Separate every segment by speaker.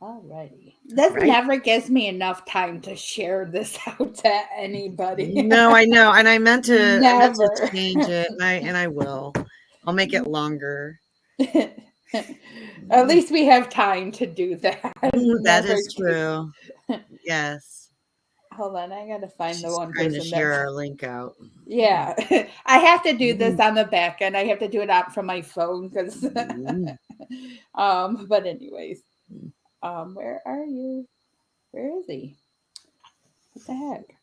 Speaker 1: Alrighty. This
Speaker 2: Right?
Speaker 1: never gives me enough time to share this out to anybody.
Speaker 2: No, I know. And I meant to
Speaker 1: Never.
Speaker 2: change it, and I will. I'll make it longer.
Speaker 1: At least we have time to do that.
Speaker 2: That
Speaker 1: Never
Speaker 2: is
Speaker 1: takes.
Speaker 2: true. Yes.
Speaker 1: Hold on, I gotta find the
Speaker 2: She's
Speaker 1: one
Speaker 2: trying to
Speaker 1: person
Speaker 2: share
Speaker 1: that.
Speaker 2: our link out.
Speaker 1: Yeah, I have to do this on the back end. I have to do it out from my phone because. But anyways, where are you? Where is he? What the heck?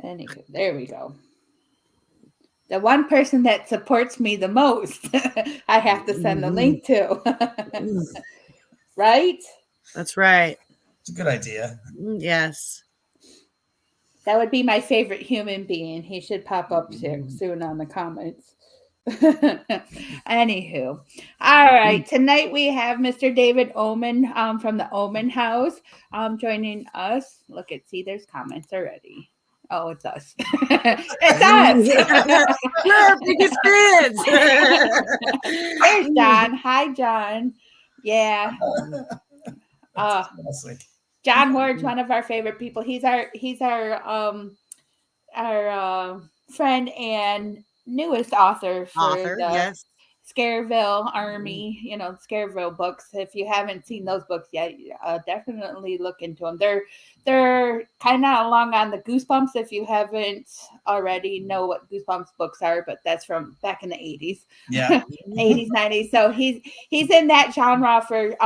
Speaker 1: Anywho, there we go. The one person that supports me the most, I have to send the link to. Right?
Speaker 2: That's right.
Speaker 3: It's a good idea.
Speaker 2: Yes.
Speaker 1: That would be my favorite human being. He should pop up soon on the comments. Anywho, all right. Tonight we have Mr. David Oman from the Oman House joining us. Look at see, there's comments already. Oh, it's us. It's us.
Speaker 2: We're our biggest fans.
Speaker 1: There's John. Hi, John. Yeah. John Ward's one of our favorite people. He's our friend and newest author for the
Speaker 2: Yes.
Speaker 1: Scareville Army, Scareville books. If you haven't seen those books yet, definitely look into them. They're kind of along on the Goosebumps. If you haven't already know what Goosebumps books are, but that's from back in the 80s.
Speaker 3: Yeah.
Speaker 1: 80s, 90s. So he's in that genre for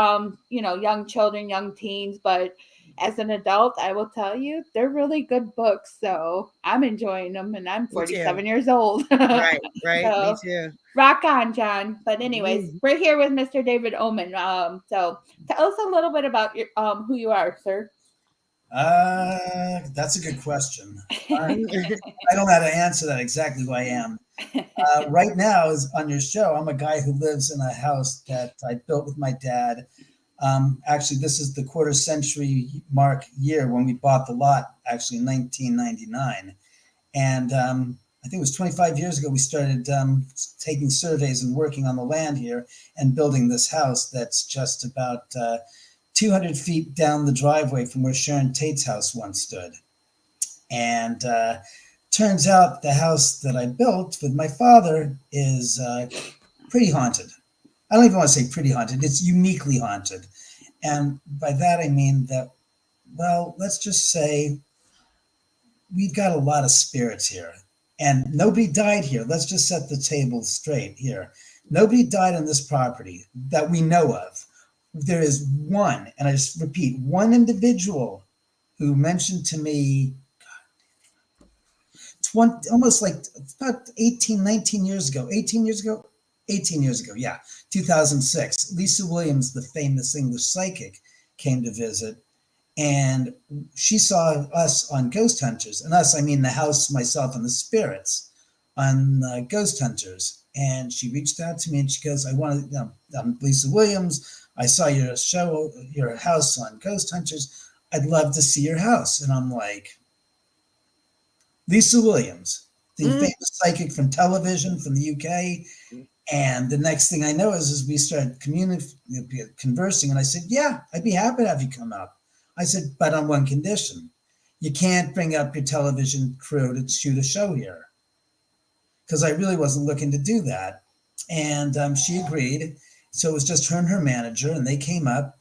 Speaker 1: young children, young teens, but as an adult, I will tell you, they're really good books. So I'm enjoying them, and I'm 47 years old.
Speaker 2: Right.
Speaker 1: So,
Speaker 2: me too.
Speaker 1: rock on, John. But anyways, we're here with Mr. David Oman. So tell us a little bit about your who you are, sir.
Speaker 3: That's a good question. I don't know how to answer that exactly who I am. Right now, is on your show, I'm a guy who lives in a house that I built with my dad. Actually, this is the quarter century mark year when we bought the lot, actually in 1999. And I think it was 25 years ago, we started taking surveys and working on the land here and building this house that's just about 200 feet down the driveway from where Sharon Tate's house once stood. And turns out the house that I built with my father is pretty haunted. I don't even want to say pretty haunted. It's uniquely haunted. And by that, I mean that, well, let's just say we've got a lot of spirits here. And nobody died here. Let's just set the table straight here. Nobody died on this property that we know of. There is one, and I just repeat, one individual who mentioned to me, almost like about 18 years ago, yeah, 2006. Lisa Williams, the famous English psychic, came to visit, and she saw us on Ghost Hunters. And us, I mean the house, myself, and the spirits on Ghost Hunters. And she reached out to me and she goes, I'm Lisa Williams. I saw your show, your house on Ghost Hunters. I'd love to see your house. And I'm like, Lisa Williams, the famous psychic from television from the UK. And the next thing I know is we started conversing. And I said, yeah, I'd be happy to have you come up. I said, but on one condition. You can't bring up your television crew to shoot a show here. Because I really wasn't looking to do that. And she agreed. So it was just her and her manager, and they came up.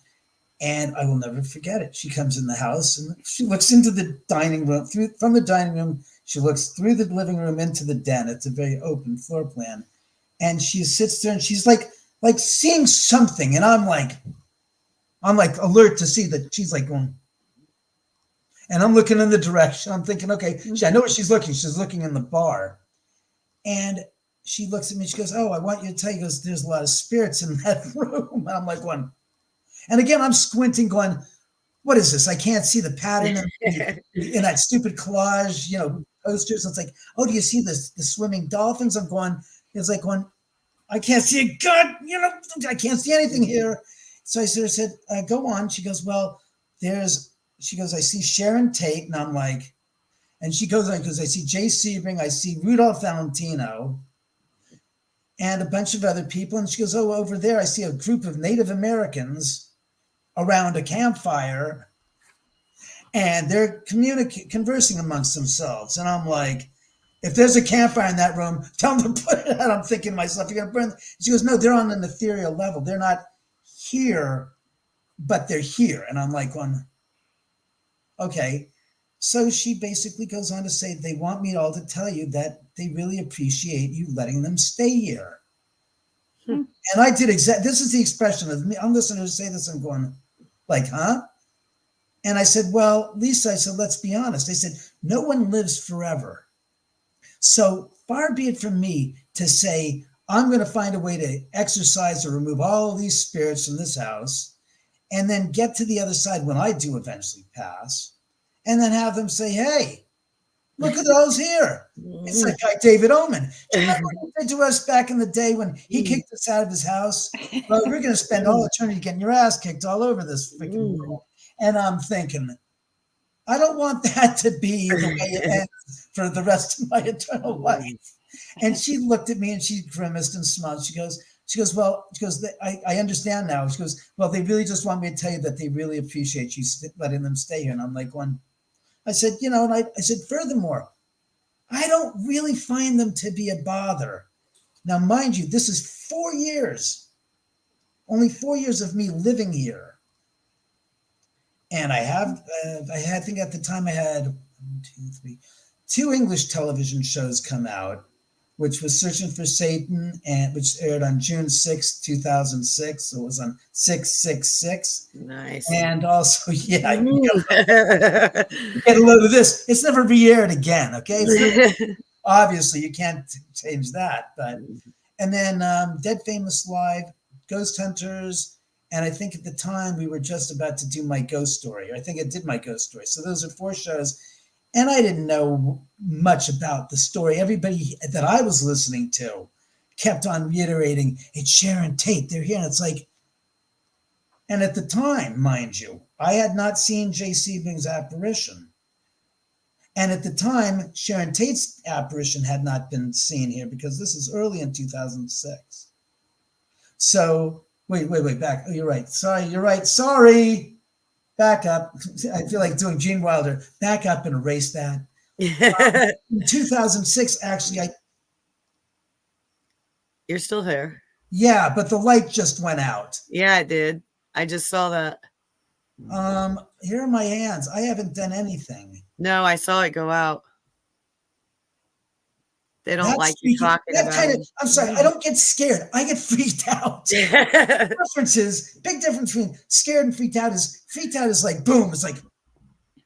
Speaker 3: And I will never forget it. She comes in the house, and she looks into the dining room. From the dining room, she looks through the living room into the den. It's a very open floor plan. And she sits there, and she's like seeing something. And I'm like alert to see that she's like going. And I'm looking in the direction. I'm thinking, okay, I know where she's looking. She's looking in the bar. And she looks at me. She goes, oh, I want you to tell you, goes, there's a lot of spirits in that room. And I'm like, going. And again, I'm squinting, going, what is this? I can't see the pattern in that stupid collage, posters. It's like, oh, do you see the swimming dolphins? I'm going, it's like going, I can't see a gut, I can't see anything here. So I sort of said, go on. She goes, well, she goes, I see Sharon Tate. And I'm like, and she goes, I see Jay Sebring, I see Rudolph Valentino. and a bunch of other people. And she goes, oh, over there, I see a group of Native Americans around a campfire, and they're conversing amongst themselves. And I'm like, if there's a campfire in that room, tell them to put it out. I'm thinking to myself, you're going to burn. She goes, no, they're on an ethereal level. They're not here, but they're here. And I'm like, okay. So she basically goes on to say, they want me all to tell you that they really appreciate you letting them stay here. And I did this is the expression of me. I'm listening to her say this. I'm going like, huh? And I said, well, Lisa, I said, let's be honest. I said, no one lives forever. So far be it from me to say, I'm going to find a way to exorcise or remove all of these spirits from this house and then get to the other side when I do eventually pass and then have them say, hey, look at those here. It's like guy David Oman. Do you remember what he did to us back in the day when he kicked us out of his house? Well, we're going to spend all eternity getting your ass kicked all over this freaking world. And I'm thinking, I don't want that to be the way it ends for the rest of my eternal life. And she looked at me and she grimaced and smiled. She goes, I understand now. She goes, well, they really just want me to tell you that they really appreciate you letting them stay here. And I'm like, I said, and I said, furthermore, I don't really find them to be a bother. Now, mind you, this is 4 years, only 4 years of me living here. And I think at the time I had 2 English television shows come out, which was Searching for Satan, and which aired on June 6, 2006. So it was on 666.
Speaker 2: Nice.
Speaker 3: And also, you get a load of this. It's never re-aired again, okay? Obviously, you can't change that. And then Dead Famous Live, Ghost Hunters, and I think at the time we were just about to do My Ghost Story. I think I did My Ghost Story. So those are 4 shows. And I didn't know much about the story. Everybody that I was listening to kept on reiterating, it's Sharon Tate, they're here. And it's like, and at the time, mind you, I had not seen Jay Sebring's apparition. And at the time, Sharon Tate's apparition had not been seen here because this is early in 2006. So, wait, back. Oh, you're right. Sorry. Back up. I feel like doing Gene Wilder. Back up and erase that. In 2006, actually,
Speaker 2: You're still there.
Speaker 3: Yeah, but the light just went out.
Speaker 2: Yeah, I did. I just saw that.
Speaker 3: Here are my hands. I haven't done anything.
Speaker 2: No, I saw it go out. They don't like you talking about it.
Speaker 3: I'm sorry, I don't get scared. I get freaked out. Big difference between scared and freaked out is like, boom, it's like,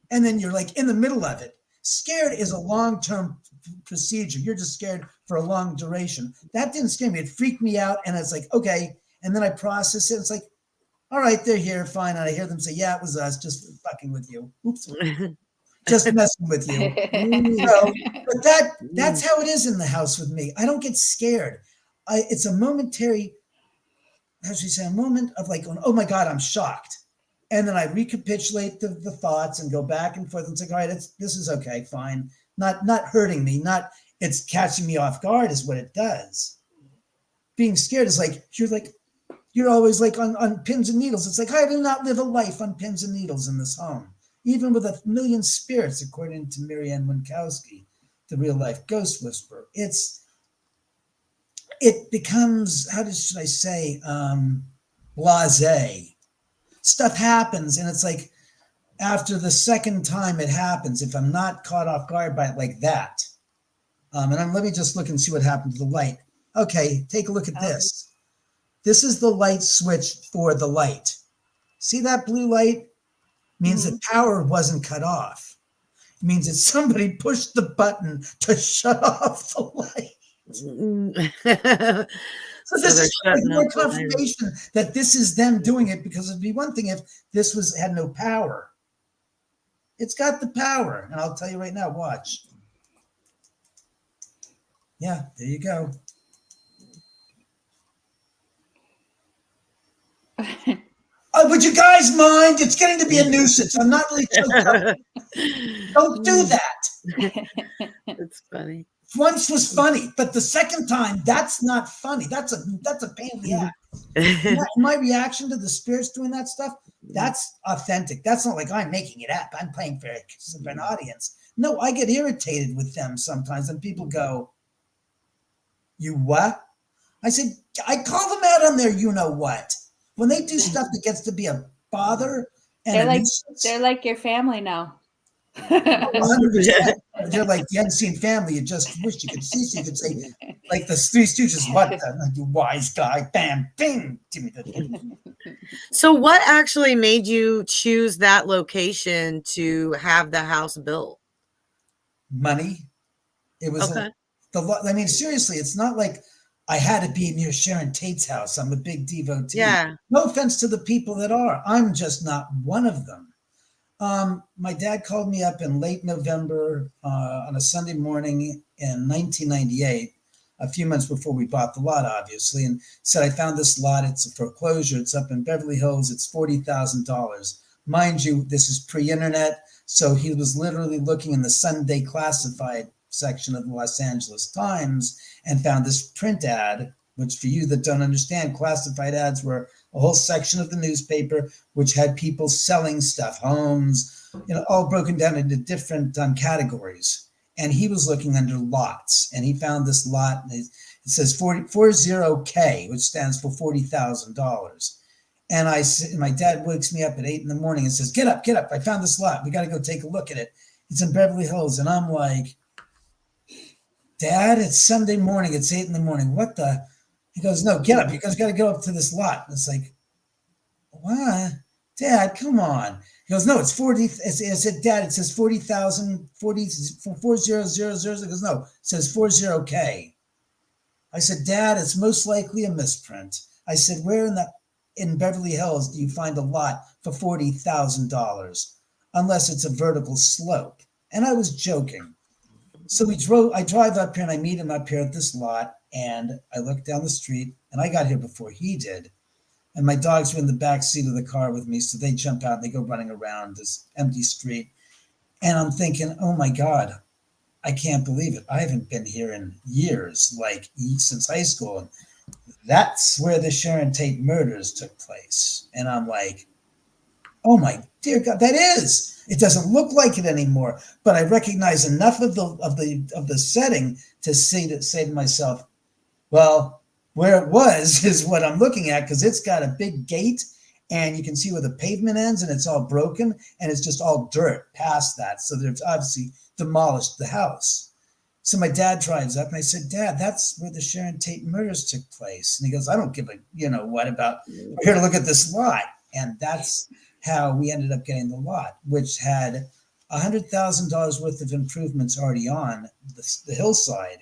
Speaker 3: and then you're like in the middle of it. Scared is a long-term procedure. You're just scared for a long duration. That didn't scare me. It freaked me out. And it's like, okay. And then I process it. It's like, all right, they're here. Fine. And I hear them say, yeah, it was us just fucking with you. Oops. Just messing with you. So, but that's how it is in the house with me. I don't get scared. It's a momentary, how should we say, a moment of like going, oh my God, I'm shocked. And then I recapitulate the thoughts and go back and forth and say, all right, this is okay, fine. Not hurting me, it's catching me off guard is what it does. Being scared is like, you're always like on pins and needles. It's like, I do not live a life on pins and needles in this home. Even with 1 million spirits, according to Marianne Winkowski, the real life ghost whisperer. It becomes, should I say, blasé. Stuff happens, and it's like, after the second time it happens, if I'm not caught off guard by it like that, let me just look and see what happened to the light. Okay, take a look at this. This is the light switch for the light. See that blue light? Means the power wasn't cut off. It means that somebody pushed the button to shut off the light. So this is more confirmation that this is them doing it, because it'd be one thing if this had no power. It's got the power, and I'll tell you right now, watch. Yeah, there you go. Would you guys mind? It's getting to be a nuisance. I'm not really choked up. Don't do that.
Speaker 2: It's funny.
Speaker 3: Once was funny, but the second time, that's not funny. That's a pain in the ass. My reaction to the spirits doing that stuff, that's authentic. That's not like I'm making it up. I'm playing for an audience. No, I get irritated with them sometimes, and people go, "You what?" I said, I call them out on their you know what. When they do stuff that gets to be a bother and
Speaker 1: they're like your family now.
Speaker 3: 100%. They're like the unseen family. You just wish you could see, so you could say, like the Three Stooges, what the you wise guy, bam, bing.
Speaker 2: So what actually made you choose that location to have the house built?
Speaker 3: Money. It was
Speaker 2: okay.
Speaker 3: I mean, seriously, it's not like I had to be near Sharon Tate's house. I'm a big devotee.
Speaker 2: Yeah.
Speaker 3: No offense to the people that are. I'm just not one of them. My dad called me up in late November on a Sunday morning in 1998, a few months before we bought the lot, obviously, and said, I found this lot. It's a foreclosure. It's up in Beverly Hills. It's $40,000. Mind you, this is pre-internet, so he was literally looking in the Sunday classified section of the Los Angeles Times and found this print ad, which for you that don't understand, classified ads were a whole section of the newspaper which had people selling stuff, homes, all broken down into different categories. And he was looking under lots, and he found this lot. And it says 40K, which stands for $40,000. And my dad wakes me up at 8 a.m. and says, get up. I found this lot. We got to go take a look at it. It's in Beverly Hills. And I'm like, Dad, it's Sunday morning. It's 8 a.m. What the? He goes, no, get up. You guys got to go up to this lot. And it's like, what? Dad, come on. He goes, no, it's 40. I said, Dad, it says 40,000, 40,000. He goes, no, it says 40K. I said, Dad, it's most likely a misprint. I said, where in Beverly Hills do you find a lot for $40,000? Unless it's a vertical slope. And I was joking. So I drive up here and I meet him up here at this lot, and I look down the street, and I got here before he did. And my dogs were in the back seat of the car with me, so they jump out and they go running around this empty street. And I'm thinking, oh my God, I can't believe it. I haven't been here in years, like since high school. And that's where the Sharon Tate murders took place. And I'm like, oh my dear God, that is. It doesn't look like it anymore, but I recognize enough of the setting to say to myself, well, where it was is what I'm looking at, because it's got a big gate and you can see where the pavement ends and it's all broken and it's just all dirt past that. So they've obviously demolished the house. So my dad drives up and I said, Dad, that's where the Sharon Tate murders took place. And he goes, I don't give a, what about, we're here to look at this lot. And that's how we ended up getting the lot, which had $100,000 worth of improvements already on the hillside.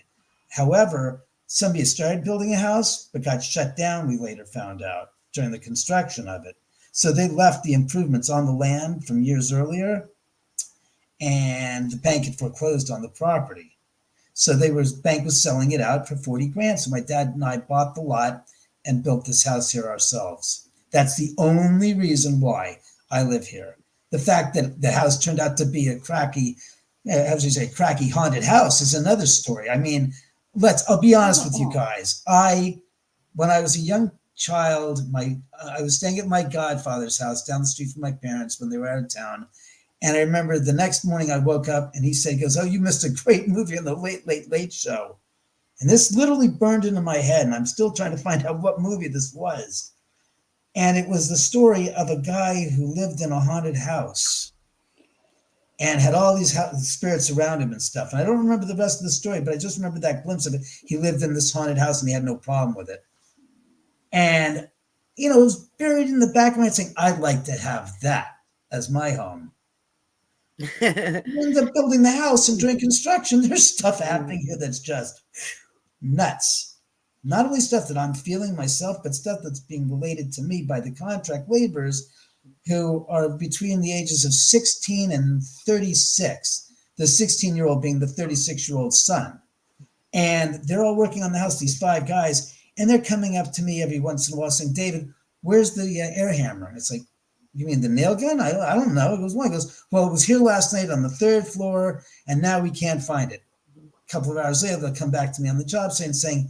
Speaker 3: However, somebody had started building a house, but got shut down, we later found out, during the construction of it. So they left the improvements on the land from years earlier, and the bank had foreclosed on the property. So bank was selling it out for 40 grand. So my dad and I bought the lot and built this house here ourselves. That's the only reason why I live here. The fact that the house turned out to be a cracky haunted house is another story. I mean, I'll be honest with you guys. When I was a young child, I was staying at my godfather's house down the street from my parents when they were out of town. And I remember the next morning I woke up and he goes, oh, you missed a great movie on the Late Show. And this literally burned into my head. And I'm still trying to find out what movie this was. And it was the story of a guy who lived in a haunted house and had all these spirits around him and stuff. And I don't remember the rest of the story, but I just remember that glimpse of it. He lived in this haunted house and he had no problem with it. And, it was buried in the back of my head saying, I'd like to have that as my home. End up building the house, and during construction, there's stuff happening here that's just nuts. Not only stuff that I'm feeling myself, but stuff that's being related to me by the contract laborers who are between the ages of 16 and 36, the 16-year-old being the 36-year-old son. And they're all working on the house, these 5 guys, and they're coming up to me every once in a while saying, David, where's the air hammer? And it's like, you mean the nail gun? I don't know. It goes, well, it was here last night on the 3rd floor, and now we can't find it. couple of hours later, they'll come back to me on the job site saying,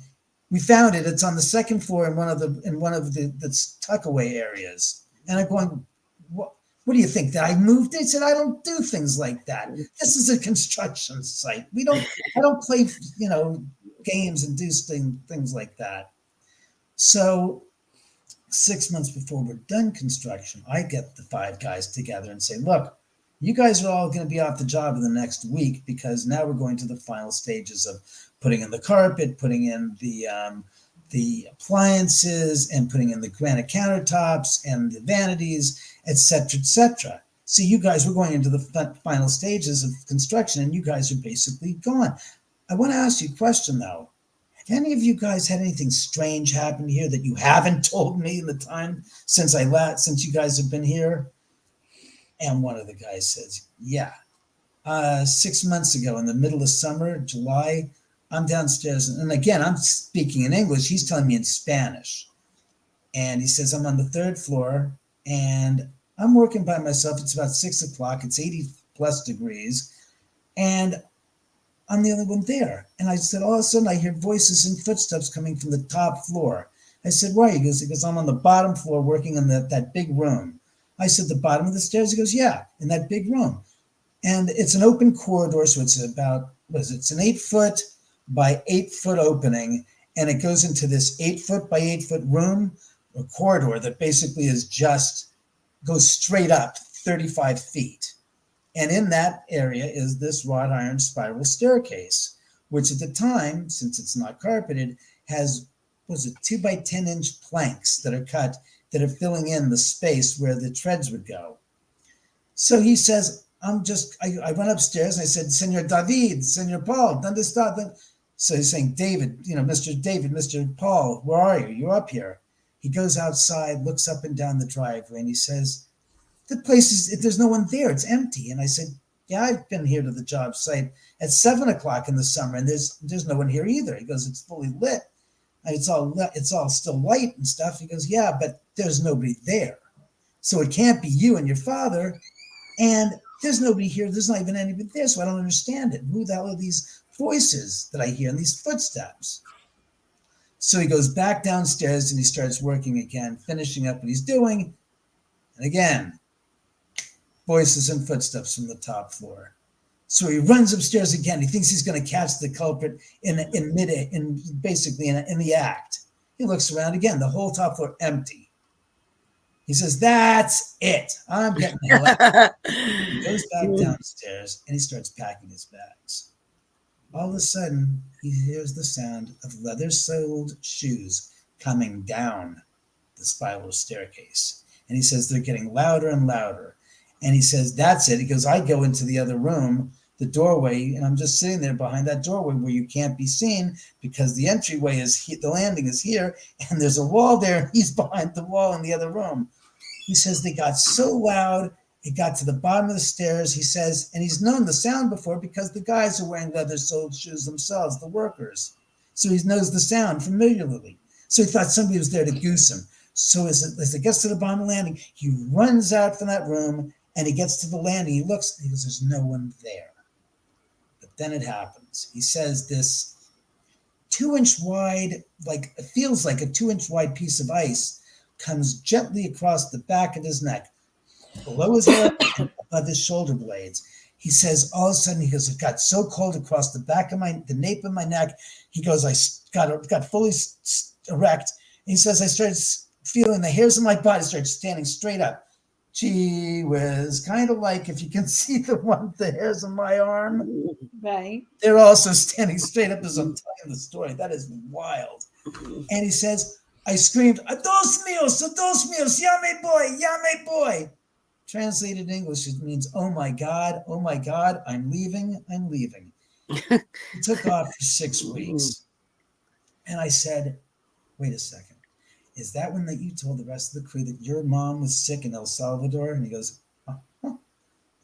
Speaker 3: we found it. It's on the second floor in one of the tuckaway areas. And I'm going, what do you think, that I moved it? He said, I don't do things like that. This is a construction site. I don't play, games and do things like that. So 6 months before we're done construction, I get the 5 guys together and say, look, you guys are all going to be off the job in the next week, because now we're going to the final stages of putting in the carpet, putting in the appliances, and putting in the granite countertops and the vanities, etc., etc. So you guys were going into the final stages of construction, and you guys are basically gone. I want to ask you a question, though. Have any of you guys had anything strange happen here that you haven't told me in the time since you guys have been here? And one of the guys says, yeah. 6 months ago, in the middle of summer, July, I'm downstairs. And again, I'm speaking in English. He's telling me in Spanish. And he says, I'm on the 3rd floor and I'm working by myself. It's about 6 o'clock. It's 80 plus degrees. And I'm the only one there. And I said, all of a sudden, I hear voices and footsteps coming from the top floor. I said, why? He goes, I'm on the bottom floor working in that big room. I said, the bottom of the stairs? He goes, yeah, in that big room. And it's an open corridor, so it's about, it's an 8 foot by 8 foot opening, and it goes into this 8 foot by 8 foot room or corridor that basically goes straight up 35 feet. And in that area is this wrought iron spiral staircase, which at the time, since it's not carpeted, has, 2 by 10 inch planks that are cut, that are filling in the space where the treads would go. So he says, I went upstairs and I said, Senor David, Senor Paul, ¿dónde está? So he's saying, David, Mr. David, Mr. Paul, where are you? You're up here. He goes outside, looks up and down the driveway, and he says, the place there's no one there. It's empty. And I said, yeah, I've been here to the job site at 7 o'clock in the summer, and there's no one here either. He goes, it's fully lit. It's all still light and stuff. He goes, yeah, but there's nobody there. So it can't be you and your father. And there's nobody here. There's not even anybody there. So I don't understand it. Who the hell are these voices that I hear and these footsteps? So he goes back downstairs and he starts working again, finishing up what he's doing. And again, voices and footsteps from the top floor. So he runs upstairs again. He thinks he's going to catch the culprit in the act. He looks around again. The whole top floor empty. He says, that's it. I'm getting the hell out. He goes back downstairs and he starts packing his bags. All of a sudden, he hears the sound of leather-soled shoes coming down the spiral staircase. And he says, they're getting louder and louder. And he says, that's it. He goes, I go into the other room, the doorway, and I'm just sitting there behind that doorway where you can't be seen because the entryway the landing is here, and there's a wall there. He's behind the wall in the other room. He says, they got so loud, it got to the bottom of the stairs. He says, and he's known the sound before because the guys are wearing leather-soled shoes themselves, the workers. So he knows the sound familiarly. So he thought somebody was there to goose him. So as it gets to the bottom of the landing, he runs out from that room, and he gets to the landing. He looks, he goes, there's no one there. But then it happens. He says this 2-inch wide, it feels like a 2-inch wide piece of ice comes gently across the back of his neck, below his hair and above his shoulder blades. He says, all of a sudden, he goes, it got so cold across the back of the nape of my neck. He goes, I got fully erect. And he says, I started feeling the hairs of my body start standing straight up. Gee whiz, kind of like if you can see the hairs on my arm.
Speaker 1: Right.
Speaker 3: They're also standing straight up as I'm telling the story. That is wild. And he says, I screamed, dos míos, llame boy. Translated in English, it means, oh my God, I'm leaving. He took off for 6 weeks. And I said, wait a second. Is that when you told the rest of the crew that your mom was sick in El Salvador? And he goes, huh?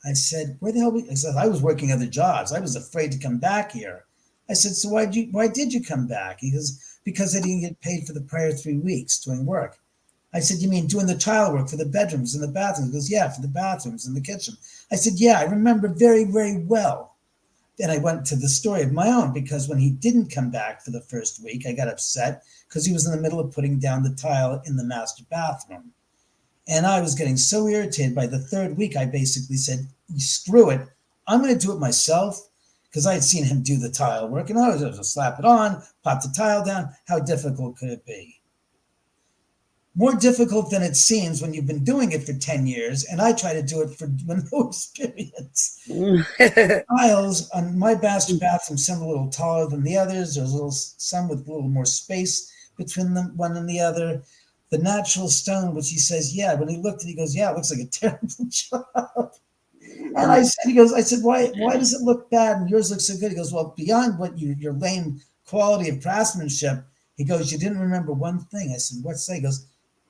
Speaker 3: I said, where the hell? I said, I was working other jobs. I was afraid to come back here. I said, so why did you come back? He goes, because I didn't get paid for the prior 3 weeks doing work. I said, you mean doing the tile work for the bedrooms and the bathrooms? He goes, yeah, for the bathrooms and the kitchen. I said, yeah, I remember very, very well. and I went to the story of my own, because when he didn't come back for the first week, I got upset because he was in the middle of putting down the tile in the master bathroom. And I was getting so irritated. By the third week, I basically said, screw it. I'm going to do it myself, because I had seen him do the tile work, and I was going to slap it on, pop the tile down. How difficult could it be? More difficult than it seems when you've been doing it for 10 years, and I try to do it with no experience. Tiles on my master bathroom, some a little taller than the others. There's some with a little more space between them, one and the other. The natural stone, which he says, yeah, when he looked at it, he goes, yeah, it looks like a terrible job. And I said, why does it look bad and yours looks so good? He goes, well, beyond what your lame quality of craftsmanship, he goes, you didn't remember one thing. I said, what's that? He goes,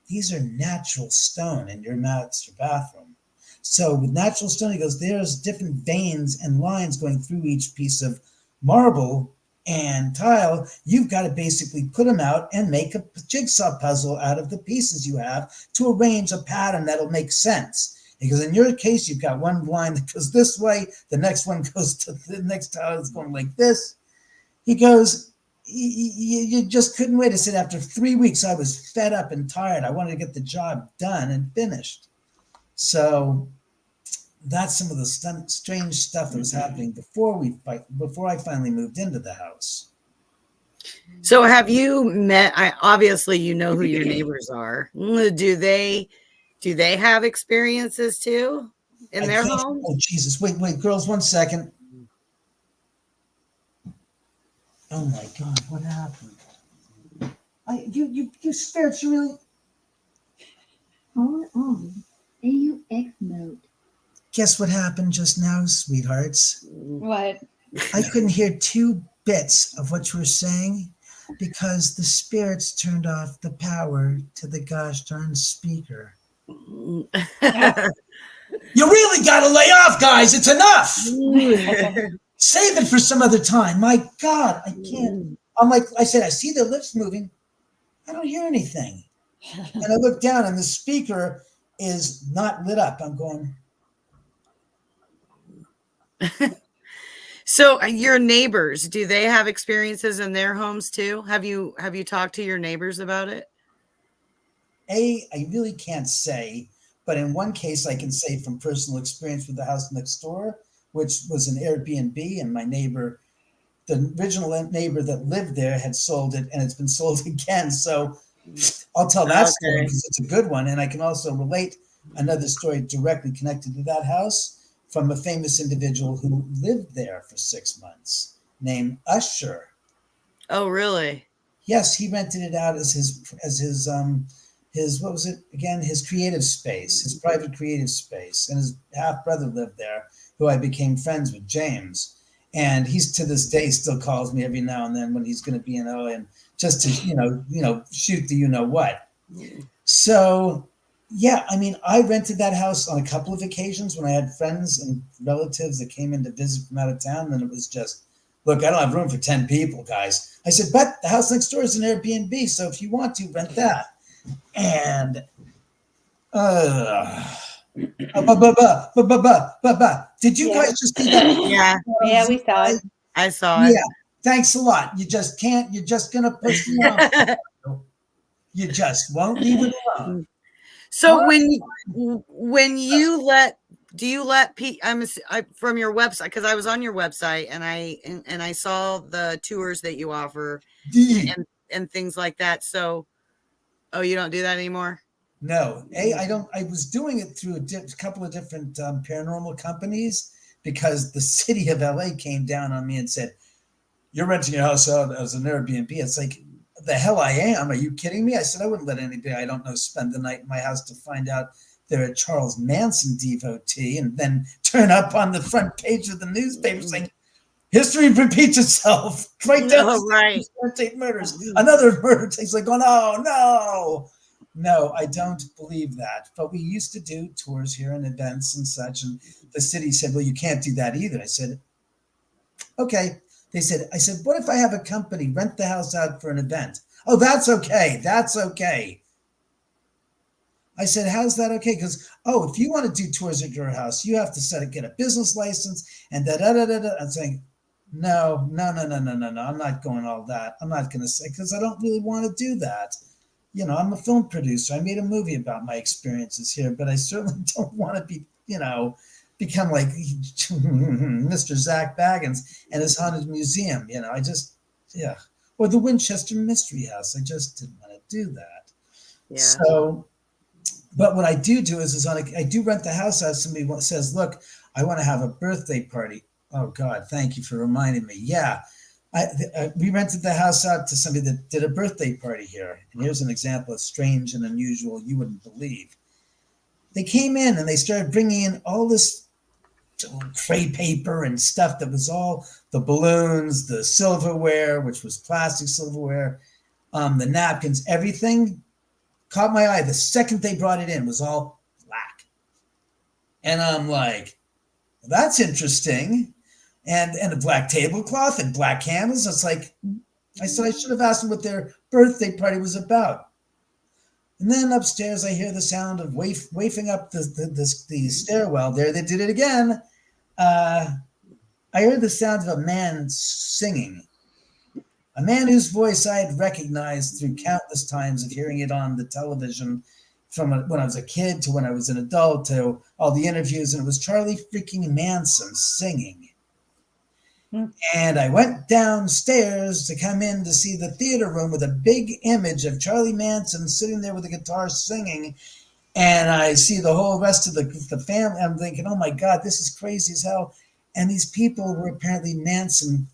Speaker 3: these are natural stone in your master bathroom. So with natural stone, he goes, there's different veins and lines going through each piece of marble and tile. You've got to basically put them out and make a jigsaw puzzle out of the pieces you have to arrange a pattern that'll make sense. Because in your case, you've got one line that goes this way, the next one goes to the next tile is going like this. He goes, you just couldn't wait. I said, after 3 weeks, I was fed up and tired. I wanted to get the job done and finished. So that's some of the strange stuff that was happening before I finally moved into the house.
Speaker 2: So have you met, obviously you know who your neighbors are. Do they have experiences too in their home?
Speaker 3: Oh, Jesus. Wait, girls, 1 second. Oh my God, what happened? You spirits, you really...
Speaker 4: Power on. AUX mode.
Speaker 3: Guess what happened just now, sweethearts?
Speaker 1: What?
Speaker 3: I couldn't hear 2 bits of what you were saying because the spirits turned off the power to the gosh darn speaker. You really got to lay off, guys. It's enough. Save it for some other time. My God, I can't. I'm like I said, I see their lips moving. I don't hear anything. And I look down and the speaker is not lit up. I'm going.
Speaker 2: So your neighbors, do they have experiences in their homes too? Have you talked to your neighbors about it?
Speaker 3: I really can't say, but in one case I can say from personal experience with the house next door, which was an Airbnb, and my neighbor, the original neighbor that lived there, had sold it, and it's been sold again. So I'll tell that story because it's a good one, and I can also relate another story directly connected to that house from a famous individual who lived there for 6 months named Usher.
Speaker 2: Oh, really?
Speaker 3: Yes, he rented it out as his what was it again? His creative space, his private creative space, and his half brother lived there, who I became friends with, James. And he's to this day still calls me every now and then when he's going to be in LA, and just to shoot the what. So yeah, I mean, I rented that house on a couple of occasions when I had friends and relatives that came in to visit from out of town, and it was just, look, I don't have room for 10 people, guys. I said, but the house next door is an Airbnb, so if you want to, rent that. And did you guys just see that?
Speaker 1: Yeah, we saw it.
Speaker 2: I saw it.
Speaker 3: Yeah, thanks a lot. You just can't. You're just gonna push me off. You just won't leave it alone.
Speaker 2: So when you let, do you let from your website, because I was on your website and I saw the tours that you offer and things like that. So, oh, you don't do that anymore?
Speaker 3: No, I don't. I was doing it through a couple of different paranormal companies because the city of LA came down on me and said, "You're renting your house out as an Airbnb." It's like, the hell I am. Are you kidding me? I said, I wouldn't let anybody I don't know spend the night in my house to find out they're a Charles Manson devotee and then turn up on the front page of the newspaper saying, history repeats itself. Right down
Speaker 2: right.
Speaker 3: Murders. Another murder takes, like, going, oh, no. No, I don't believe that. But we used to do tours here and events and such. And the city said, well, you can't do that either. I said, okay. I said, what if I have a company rent the house out for an event? Oh, that's okay. That's okay. I said, how's that okay? Because, if you want to do tours at your house, you have to get a business license and da-da-da-da-da. I'm saying, No. I'm not going all that. I'm not going to say, because I don't really want to do that. I'm a film producer. I made a movie about my experiences here, but I certainly don't want to be, become like Mr. Zach Baggins and his haunted museum. I just, yeah. Or the Winchester Mystery House. I just didn't want to do that.
Speaker 2: Yeah.
Speaker 3: So, but what I do is I do rent the house out. Somebody says, look, I want to have a birthday party. Oh God, thank you for reminding me. Yeah. We rented the house out to somebody that did a birthday party here. And here's an example of strange and unusual you wouldn't believe. They came in and they started bringing in all this tray paper and stuff that was all the balloons, the silverware, which was plastic silverware, the napkins, everything caught my eye. The second they brought it in was all black. And I'm like, well, that's interesting. And a black tablecloth and black candles. It's like, I said, I should have asked them what their birthday party was about. And then upstairs, I hear the sound of wafting up the stairwell there. They did it again. I heard the sound of a man singing. A man whose voice I had recognized through countless times of hearing it on the television from when I was a kid to when I was an adult to all the interviews. And it was Charlie freaking Manson singing. And I went downstairs to come in to see the theater room with a big image of Charlie Manson sitting there with a guitar singing. And I see the whole rest of the family. I'm thinking, oh my God, this is crazy as hell. And these people were apparently Manson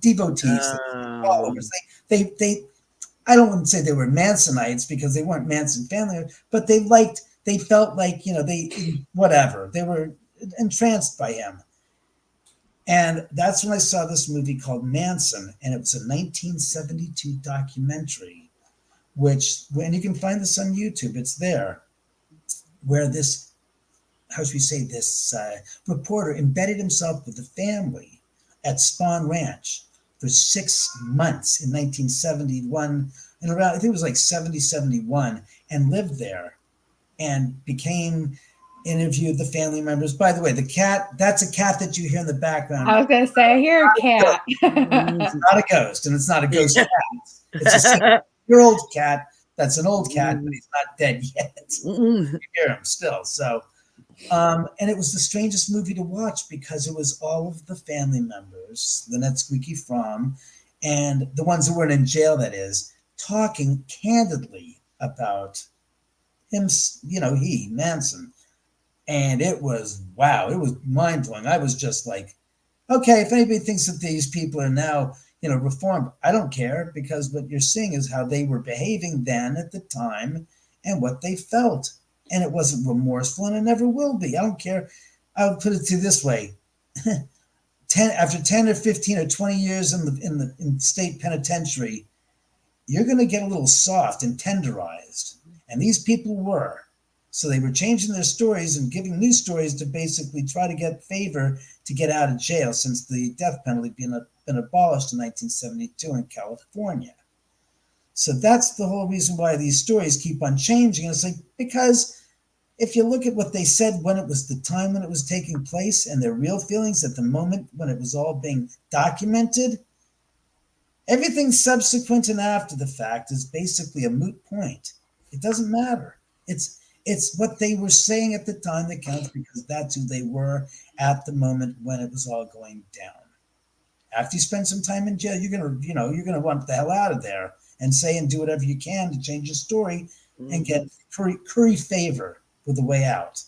Speaker 3: devotees, followers. I don't want to say they were Mansonites because they weren't Manson family, but they felt like, they were entranced by him. And that's when I saw this movie called Manson, and it was a 1972 documentary, and you can find this on YouTube, it's there, where this reporter embedded himself with the family at Spawn Ranch for 6 months in 1971, and around, I think it was like 71, and lived there, and interviewed the family members. By the way, the cat, that's a cat that you hear in the background.
Speaker 1: I was going to say, I hear a cat.
Speaker 3: It's not a ghost, and it's not a ghost cat. It's a 6-year-old cat. That's an old cat, but he's not dead yet. You hear him still. So, and it was the strangest movie to watch because it was all of the family members, the Ned Squeaky Fromm, and the ones that weren't in jail, that is, talking candidly about him, Manson. And it was, wow, it was mind-blowing. I was just like, okay, if anybody thinks that these people are now, reformed, I don't care, because what you're seeing is how they were behaving then at the time and what they felt. And it wasn't remorseful, and it never will be. I don't care. I'll put it to you this way. After 10 or 15 or 20 years in state penitentiary, you're going to get a little soft and tenderized. And these people were. So they were changing their stories and giving new stories to basically try to get favor to get out of jail, since the death penalty been abolished in 1972 in California. So that's the whole reason why these stories keep on changing. It's like, because if you look at what they said when it was the time when it was taking place and their real feelings at the moment when it was all being documented, everything subsequent and after the fact is basically a moot point. It doesn't matter. It's what they were saying at the time that counts, because that's who they were at the moment when it was all going down. After you spend some time in jail, you're gonna want the hell out of there and say and do whatever you can to change your story and get curry favor with the way out.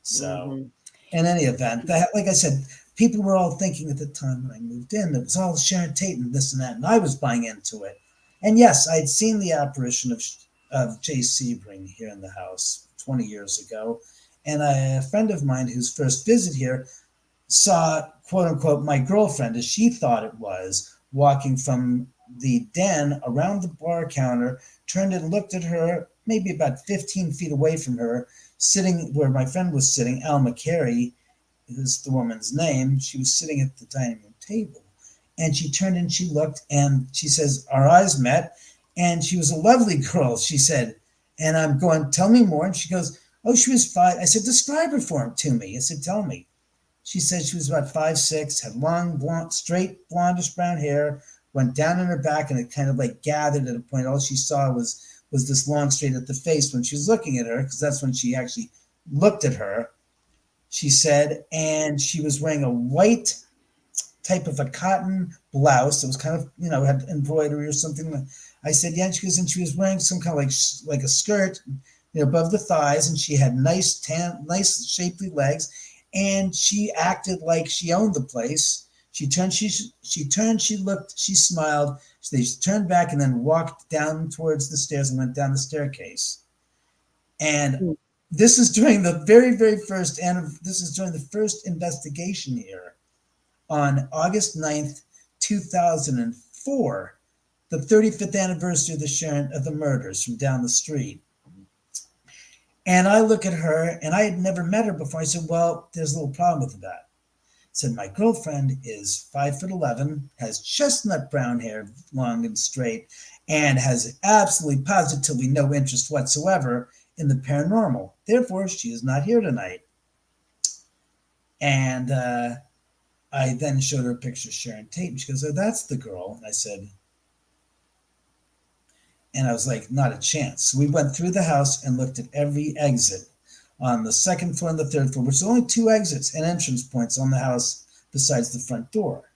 Speaker 3: So, in any event, like I said, people were all thinking at the time when I moved in, it was all Sharon Tate and this and that, and I was buying into it. And yes, I had seen the apparition of Jay Sebring here in the house 20 years ago. And a friend of mine whose first visit here saw, quote unquote, my girlfriend, as she thought it was, walking from the den around the bar counter, turned and looked at her, maybe about 15 feet away from her, sitting where my friend was sitting, Alma Carey, is the woman's name. She was sitting at the dining room table. And she turned and she looked, and she says, our eyes met. And she was a lovely girl, she said. And I'm going, tell me more. And she goes, oh, she was 5. I said, describe her to me. I said, tell me. She said she was about 5'6", had long, blonde, straight, blondish brown hair, went down on her back, and it kind of like gathered at a point. All she saw was this long, straight at the face when she was looking at her, because that's when she actually looked at her, she said, and she was wearing a white type of a cotton blouse. It was kind of, had embroidery or something. I said, yeah. And she goes, and she was wearing some kind of like a skirt, above the thighs, and she had nice shapely legs, and she acted like she owned the place. She turned, she looked, she smiled. She turned back and then walked down towards the stairs and went down the staircase. And this is during the very, very first, and this is during the first investigation here on August 9th, 2004, the 35th anniversary of the murders from down the street. And I look at her, and I had never met her before. I said, well, there's a little problem with that. I said, my girlfriend is 5'11", has chestnut brown hair, long and straight, and has absolutely positively no interest whatsoever in the paranormal. Therefore, she is not here tonight. And I then showed her a picture of Sharon Tate, and she goes, oh, that's the girl. And I said, and I was like, not a chance. So we went through the house and looked at every exit on the second floor and the third floor, which is only 2 exits and entrance points on the house besides the front door.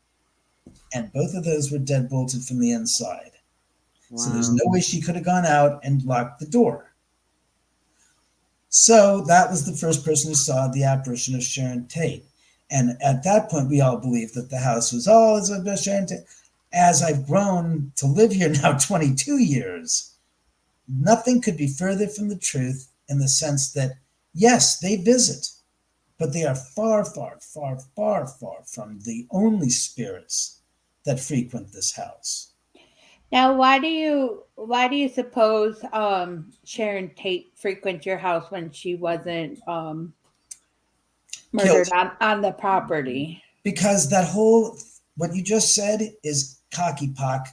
Speaker 3: And both of those were dead bolted from the inside. Wow. So there's no way she could have gone out and locked the door. So that was the first person who saw the apparition of Sharon Tate. And at that point, we all believed that the house was, it's a Sharon Tate. As I've grown to live here now 22 years, nothing could be further from the truth, in the sense that, yes, they visit, but they are far, far, far, far, far from the only spirits that frequent this house.
Speaker 1: Now, why do you suppose Sharon Tate frequented your house when she wasn't murdered on the property?
Speaker 3: Because that whole, what you just said is cocky pock,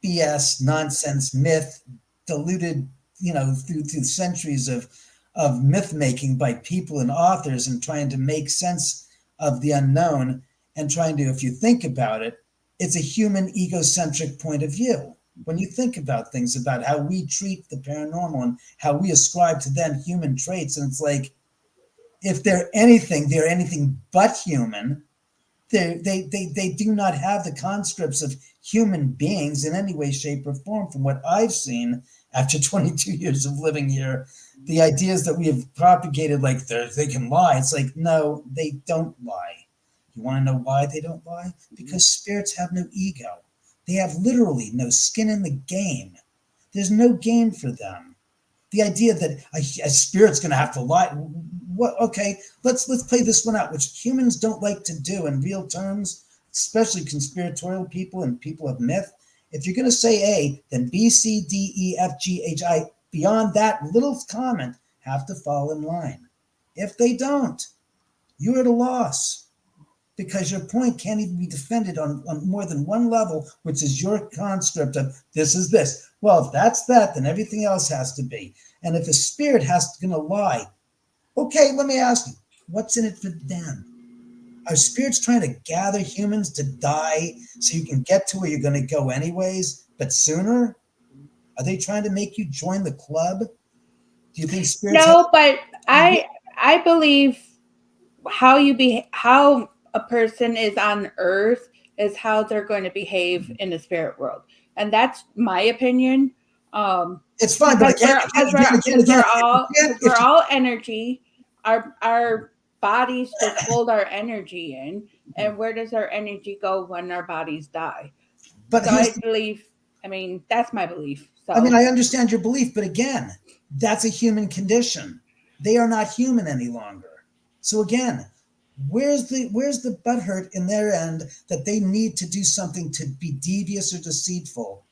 Speaker 3: BS, nonsense, myth, diluted, through centuries of myth making by people and authors, and trying to make sense of the unknown, and trying to, if you think about it, it's a human egocentric point of view. When you think about things, about how we treat the paranormal and how we ascribe to them human traits, and it's like, if they're anything but human. They do not have the conscripts of human beings in any way, shape, or form. From what I've seen after 22 years of living here, the ideas that we have propagated, like they can lie. It's like, no, they don't lie. You want to know why they don't lie? Because spirits have no ego. They have literally no skin in the game. There's no game for them. The idea that a spirit's going to have to lie. What? Okay, let's play this one out, which humans don't like to do in real terms, especially conspiratorial people and people of myth. If you're going to say A, then B, C, D, E, F, G, H, I, beyond that little comment, have to fall in line. If they don't, you're at a loss, because your point can't even be defended on more than one level, which is your construct of this is this. Well, if that's that, then everything else has to be. And if a spirit going to lie, okay, let me ask you, what's in it for them? Are spirits trying to gather humans to die so you can get to where you're going to go anyways, but sooner? Are they trying to make you join the club? Do you think spirits?
Speaker 1: No, but I believe how a person is on Earth is how they're going to behave in the spirit world, and that's my opinion.
Speaker 3: It's fine, but
Speaker 1: we're all energy. Our bodies just hold our energy in, and where does our energy go when our bodies die?
Speaker 3: But
Speaker 1: so I believe. I mean, that's my belief. So
Speaker 3: I mean, I understand your belief, but again, that's a human condition. They are not human any longer. So again, where's the butthurt in their end that they need to do something to be devious or deceitful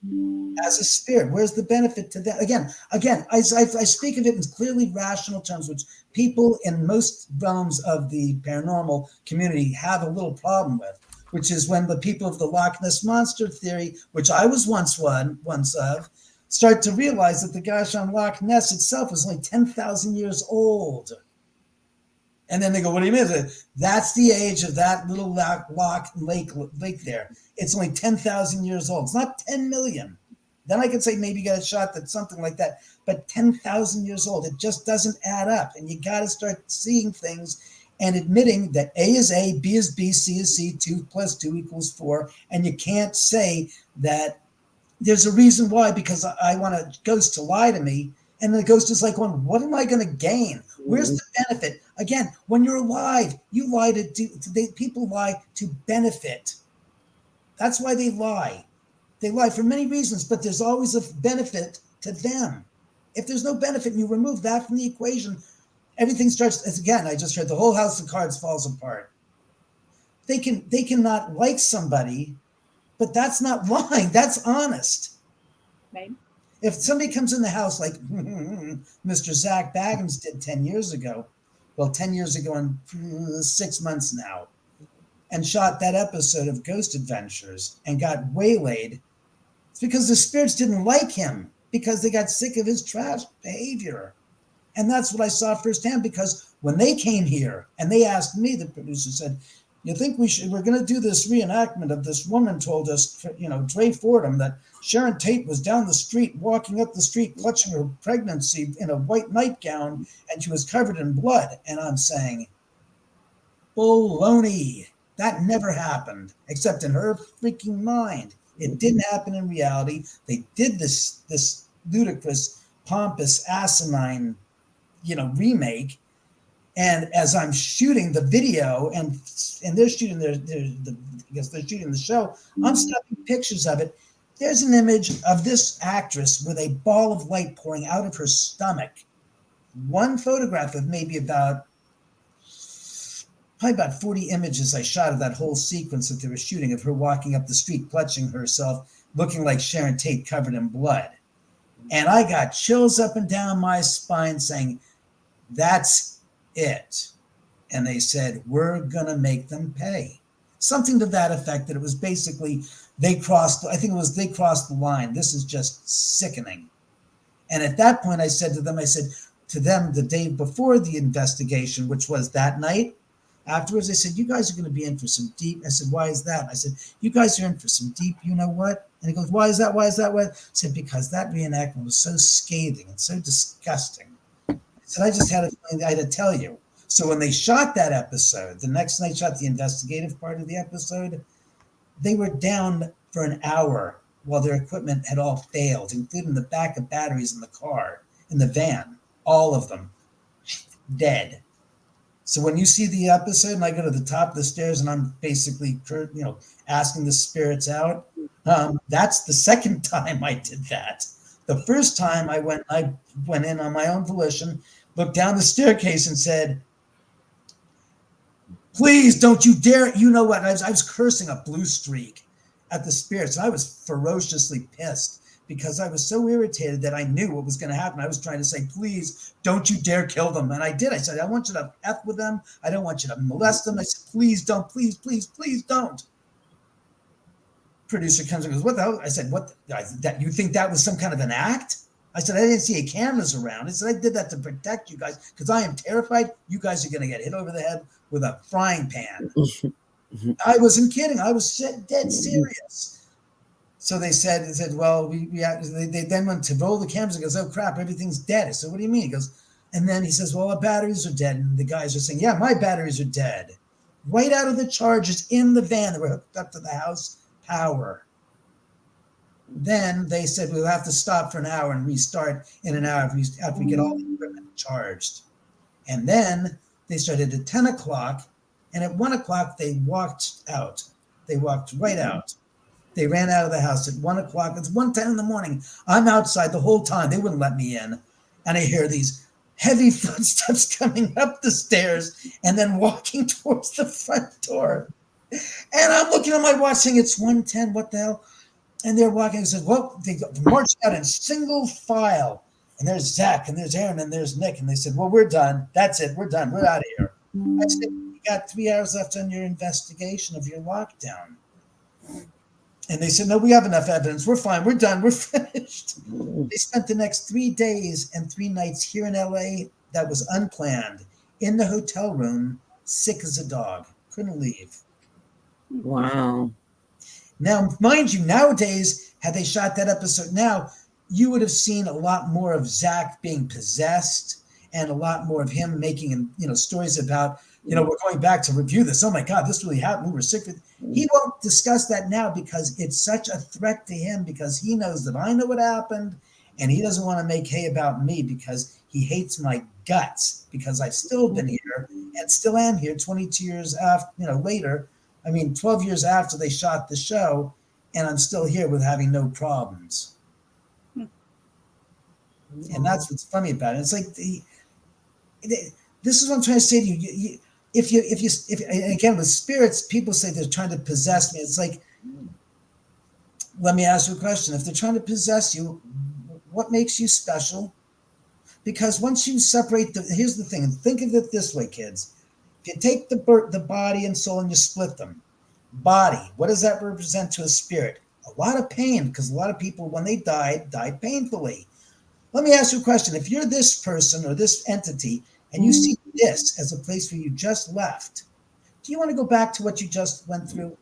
Speaker 3: as a spirit? Where's the benefit to that? Again, I speak of it in clearly rational terms, which people in most realms of the paranormal community have a little problem with, which is when the people of the Loch Ness Monster theory, which I was once of, start to realize that the gosh on Loch Ness itself was only 10,000 years old. And then they go, what do you mean? I said, that's the age of that little lake there. It's only 10,000 years old. It's not 10 million. Then I could say maybe you got a shot that's something like that. But 10,000 years old, it just doesn't add up. And you got to start seeing things and admitting that A is A, B is B, C is C, 2 plus 2 equals 4. And you can't say that there's a reason why, because I want a ghost to lie to me. And the ghost is like, going, what am I going to gain? Where's the benefit? Again, when you're alive, you lie people lie to benefit. That's why they lie. They lie for many reasons, but there's always a benefit to them. If there's no benefit and you remove that from the equation, everything starts, as again, I just heard the whole house of cards falls apart. They cannot like somebody, but that's not lying. That's honest.
Speaker 1: Right.
Speaker 3: If somebody comes in the house like Mr. Zach Baggins did 10 years ago, well, 10 years ago and 6 months now, and shot that episode of Ghost Adventures and got waylaid, it's because the spirits didn't like him, because they got sick of his trash behavior. And that's what I saw firsthand, because when they came here and they asked me, the producer said, you think we're going to do this reenactment of this woman told us, Dre Fordham, that Sharon Tate was down the street, walking up the street, clutching her pregnancy in a white nightgown, and she was covered in blood. And I'm saying, baloney. That never happened, except in her freaking mind. It didn't happen in reality. They did this ludicrous, pompous, asinine, remake. And as I'm shooting the video, and they're shooting they're shooting the show, I'm snapping pictures of it. There's an image of this actress with a ball of light pouring out of her stomach. One photograph of maybe probably about 40 images I shot of that whole sequence that they were shooting of her walking up the street, clutching herself, looking like Sharon Tate covered in blood. And I got chills up and down my spine saying, that's it. And they said, we're going to make them pay. Something to that effect, that it was basically, they crossed the line. This is just sickening. And at that point, I said to them the day before the investigation, which was that night, afterwards, I said, you guys are going to be in for some deep. I said, why is that? I said, you guys are in for some deep, you know what? And he goes, why is that? Why is that? What? I said, because that reenactment was so scathing and so disgusting. I said, I just had a feeling I had to tell you. So when they shot that episode, the next night shot the investigative part of the episode, they were down for an hour while their equipment had all failed, including the backup batteries in the car, in the van, all of them dead. So when you see the episode and I go to the top of the stairs and I'm basically, asking the spirits out, that's the second time I did that. The first time I went in on my own volition, looked down the staircase and said, please don't you dare, you know what? I was cursing a blue streak at the spirits. And I was ferociously pissed because I was so irritated that I knew what was going to happen. I was trying to say, please don't you dare kill them. And I did. I said, I want you to F with them. I don't want you to molest them. I said, please don't, please don't. Producer comes and goes, what the hell? I said, that you think that was some kind of an act? I said, I didn't see any cameras around. I said, I did that to protect you guys because I am terrified you guys are going to get hit over the head with a frying pan. I wasn't kidding. I was dead serious. So they said, well, they then went to roll the cameras and goes, oh crap, everything's dead. I said, what do you mean? He goes, and then he says, well, our batteries are dead. And the guys are saying, yeah, my batteries are dead. Right out of the chargers in the van that were hooked up to the house power. Then they said, we'll have to stop for an hour and restart in an hour after we get all the equipment charged. And then they started at 10 o'clock. And at 1 o'clock, they walked out. They walked right out. They ran out of the house at 1 o'clock. It's 1:10 in the morning. I'm outside the whole time. They wouldn't let me in. And I hear these heavy footsteps coming up the stairs and then walking towards the front door. And I'm looking at my watch saying, it's 1:10. What the hell? And they're walking and said, well, they marched out in single file. And there's Zach and there's Aaron and there's Nick. And they said, well, we're done. That's it. We're done. We're out of here. I said, you got 3 hours left on your investigation of your lockdown. And they said, no, we have enough evidence. We're fine. We're done. We're finished. They spent the next 3 days and 3 nights here in LA that was unplanned in the hotel room, sick as a dog, couldn't leave.
Speaker 2: Wow.
Speaker 3: Now, mind you, nowadays, had they shot that episode now, you would have seen a lot more of Zach being possessed and a lot more of him making, stories about, we're going back to review this. Oh my God, this really happened. We were sick. He won't discuss that now because it's such a threat to him, because he knows that I know what happened and he doesn't want to make hay about me because he hates my guts, because I've still been here and still am here 22 years after, later. 12 years after they shot the show, and I'm still here with having no problems. And that's what's funny about it. It's like this is what I'm trying to say to you. If again with spirits, people say they're trying to possess me. It's like, let me ask you a question. If they're trying to possess you, what makes you special? Because once you separate here's the thing, and think of it this way, kids. If you take the body and soul and you split them, body, what does that represent to a spirit? A lot of pain, because a lot of people, when they died painfully. Let me ask you a question. If you're this person or this entity and you see this as a place where you just left, do you want to go back to what you just went through,